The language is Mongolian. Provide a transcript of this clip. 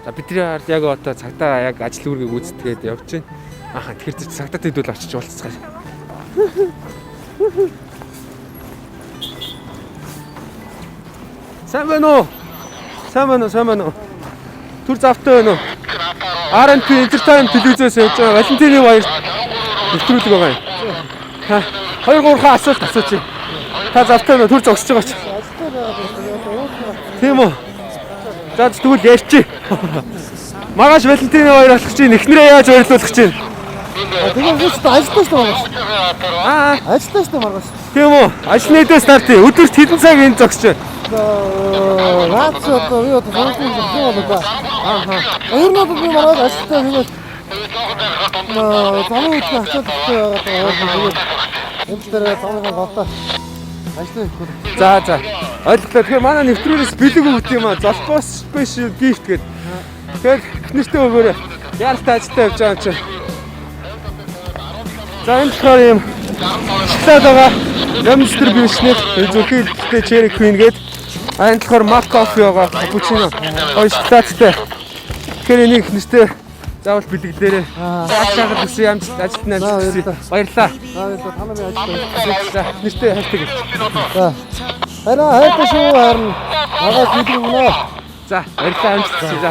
За бидний ард яг одоо цагтаа яг ажил үүргийг гүйцэтгээд явж байна. Ахаа тэгэхээр цагтаа төдөл очиж уулзцгаая. Сайн байна уу? Сайн байна уу? Түр завтай байна уу? RNP Entertainment телевизээс явж байгаа Валентины баяр нэвтрүүлэг байгаа юм. 2-3 асуулт асуучих. Та завтай байна уу? Түр зогсож байгаа ч. Тийм үү? За тэгвэл ярьчих. Магаш Валентины баяр болох чинь эхнэрээ яаж баярлуулах чинь? Тэгээд ажилтаа шүү дээ. Ажилтаа шүү дээ маргааш. Тийм үү? Ажил нийтээс нар тий. Өдөрт хэдэн цаг энэ зогсож байна? Наац одоо юу одоо сонирхол юм байна. Ер нь одоо би маргааш ажилтаа тэгээд замын үеийн ачаад тэгээд энэ дээр замын гавтаа ажил хийх. За. Ойлголоо. Тэгэхээр манай нэвтрүүлээс бэлэг өгд юм аа. Золбоос special gift гэдэг. Тэгэхээр эхнэртэй өгөөрэй. Яаралтай ажилтаа явж байгаа юм чинь. За энэ болохоор юм шоколад байгаа. Ямстер бишнэт зөвхөн Cherry Queen гэдэг. Энэ болохоор Mac Coffee байгаа. Cappuccino. Ой шоколадтай. Тэгэхээр энийг эхнэртэй заавал бэлэглээрэй. Цаашаагаар хүсэн амжилт ажилт нь амжилт хүсье. Баярлалаа. Танай ажилтаа. За эхнэртэй хайртай. За. Харин хайртай шүү харин. Магаас бэлэг өгнө. За баярлалаа амжилт хүсье. За.